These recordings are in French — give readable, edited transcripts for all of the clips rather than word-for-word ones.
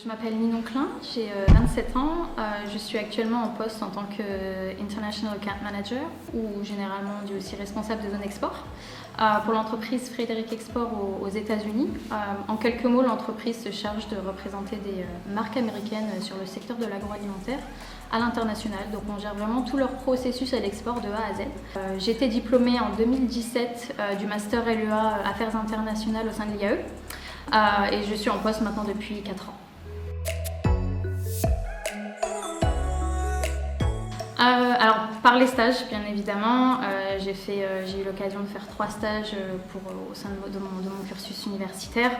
Je m'appelle Ninon Klein, j'ai 27 ans. Je suis actuellement en poste en tant que International Account Manager ou généralement on dit aussi responsable de zone export pour l'entreprise Frédéric Export aux États-Unis. En quelques mots, l'entreprise se charge de représenter des marques américaines sur le secteur de l'agroalimentaire à l'international. Donc on gère vraiment tout leur processus à l'export de A à Z. J'ai été diplômée en 2017 du Master LEA Affaires internationales au sein de l'IAE. Et je suis en poste maintenant depuis 4 ans. Alors, par les stages, bien évidemment, j'ai eu l'occasion de faire 3 stages au sein de mon cursus universitaire.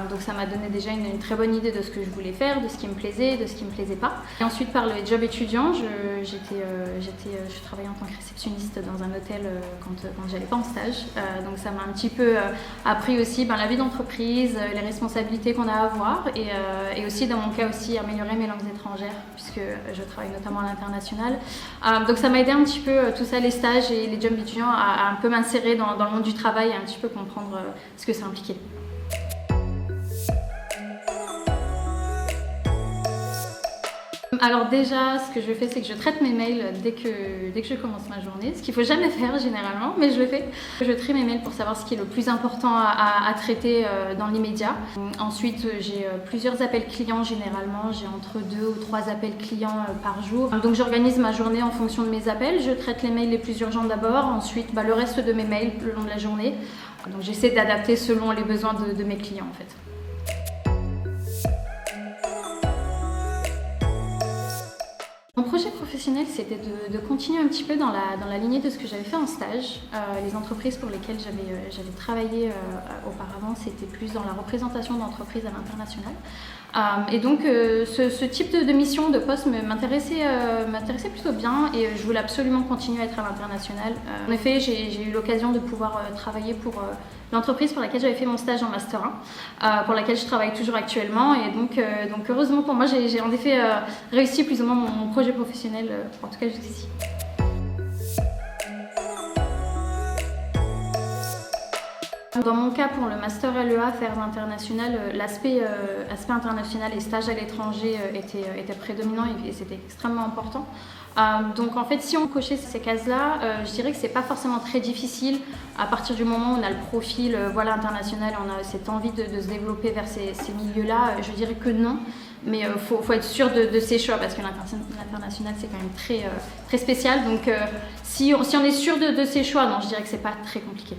Donc ça m'a donné déjà une très bonne idée de ce que je voulais faire, de ce qui me plaisait, de ce qui ne me plaisait pas. Et ensuite, par le job étudiant, je travaillais en tant que réceptionniste dans un hôtel quand j'allais pas en stage. Donc ça m'a un petit peu appris aussi la vie d'entreprise, les responsabilités qu'on a à avoir et aussi, dans mon cas, aussi améliorer mes langues étrangères puisque je travaille notamment à l'international. Donc ça m'a aidé un petit peu, tout ça, les stages et les jobs étudiants, à un peu m'insérer dans le monde du travail et un petit peu comprendre ce que ça impliquait. Alors déjà, ce que je fais, c'est que je traite mes mails dès que je commence ma journée, ce qu'il ne faut jamais faire généralement, mais je le fais. Je trie mes mails pour savoir ce qui est le plus important à traiter dans l'immédiat. Ensuite, j'ai plusieurs appels clients généralement, j'ai entre 2 ou 3 appels clients par jour. Donc j'organise ma journée en fonction de mes appels, je traite les mails les plus urgents d'abord, ensuite le reste de mes mails le long de la journée. Donc j'essaie d'adapter selon les besoins de mes clients en fait. Mon projet professionnel, c'était de continuer un petit peu dans la lignée de ce que j'avais fait en stage. Les entreprises pour lesquelles j'avais travaillé auparavant, c'était plus dans la représentation d'entreprises à l'international. Et donc ce type de mission, de poste m'intéressait plutôt bien et je voulais absolument continuer à être à l'international. En effet, j'ai eu l'occasion de pouvoir travailler pour l'entreprise pour laquelle j'avais fait mon stage en Master 1, pour laquelle je travaille toujours actuellement. Et donc heureusement pour moi, j'ai en effet réussi plus ou moins mon projet professionnel, en tout cas jusqu'ici. Dans mon cas, pour le Master LEA Affaires internationales, l'aspect international et stage à l'étranger était prédominant et c'était extrêmement important. Donc en fait, si on cochait ces cases-là, je dirais que c'est pas forcément très difficile à partir du moment où on a le profil international, on a cette envie de se développer vers ces milieux-là. Je dirais que non, mais faut être sûr de ses choix parce que l'international c'est quand même très spécial. Donc si on est sûr de ses choix, non, je dirais que c'est pas très compliqué.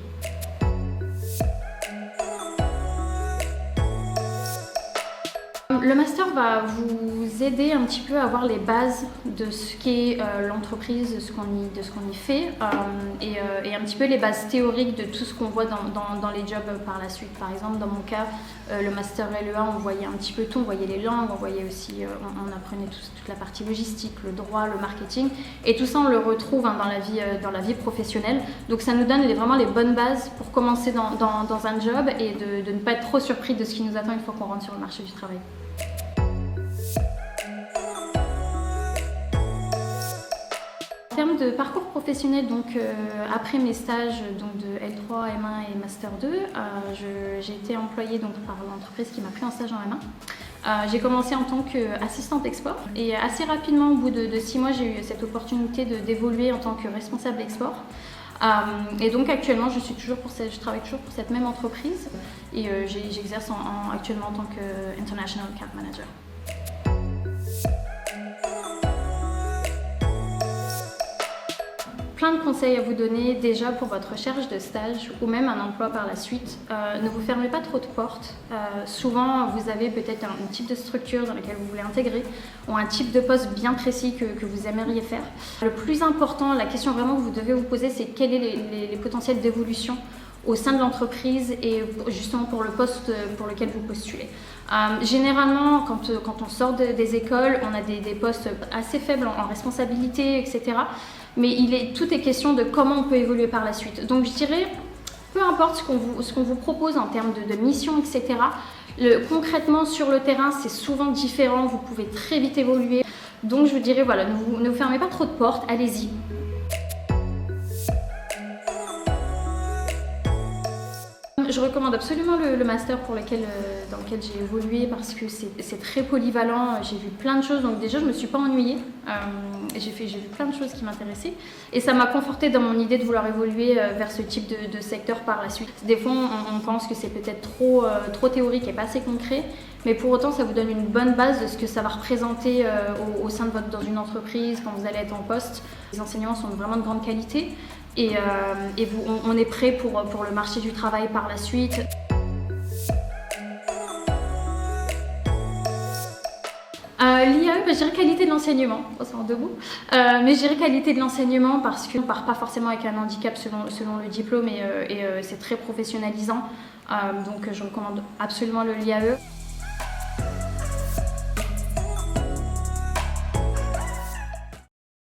Le master va vous aider un petit peu à avoir les bases de ce qu'est l'entreprise, de ce qu'on y fait et un petit peu les bases théoriques de tout ce qu'on voit dans les jobs par la suite. Par exemple, dans mon cas, le master LEA, on voyait un petit peu tout, on voyait les langues, on voyait aussi, on apprenait toute la partie logistique, le droit, le marketing et tout ça on le retrouve dans la vie professionnelle. Donc ça nous donne vraiment les bonnes bases pour commencer dans un job et de ne pas être trop surpris de ce qui nous attend une fois qu'on rentre sur le marché du travail. En termes de parcours professionnel, donc après mes stages de L3, M1 et Master 2, j'ai été employée par l'entreprise qui m'a pris en stage en M1. J'ai commencé en tant qu'assistante export et assez rapidement, au bout de 6 mois, j'ai eu cette opportunité d'évoluer en tant que responsable export. Et donc actuellement, je travaille toujours pour cette même entreprise et j'exerce actuellement en tant qu'International Account Manager. Plein de conseils à vous donner déjà pour votre recherche de stage ou même un emploi par la suite. Ne vous fermez pas trop de portes. Souvent, vous avez peut-être un type de structure dans laquelle vous voulez intégrer ou un type de poste bien précis que vous aimeriez faire. Le plus important, la question vraiment que vous devez vous poser, c'est quels sont les potentiels d'évolution au sein de l'entreprise et justement pour le poste pour lequel vous postulez. Généralement, quand on sort des écoles, on a des postes assez faibles en responsabilité, etc. Mais tout est question de comment on peut évoluer par la suite. Donc je dirais, peu importe ce qu'on vous propose en termes de mission, etc. Concrètement sur le terrain, c'est souvent différent, vous pouvez très vite évoluer. Donc je vous dirais, voilà, ne vous fermez pas trop de portes, allez-y. Je recommande absolument le master dans lequel j'ai évolué parce que c'est très polyvalent. J'ai vu plein de choses, donc déjà je me suis pas ennuyée. J'ai vu plein de choses qui m'intéressaient et ça m'a confortée dans mon idée de vouloir évoluer vers ce type de secteur par la suite. Des fois on pense que c'est peut-être trop théorique et pas assez concret, mais pour autant ça vous donne une bonne base de ce que ça va représenter au sein dans une entreprise quand vous allez être en poste. Les enseignants sont vraiment de grande qualité. Et on est prêt pour le marché du travail par la suite. L'IAE, je dirais qualité de l'enseignement, c'est en deux mots, mais je dirais qualité de l'enseignement parce qu'on ne part pas forcément avec un handicap selon le diplôme et c'est très professionnalisant, donc je recommande absolument l'IAE.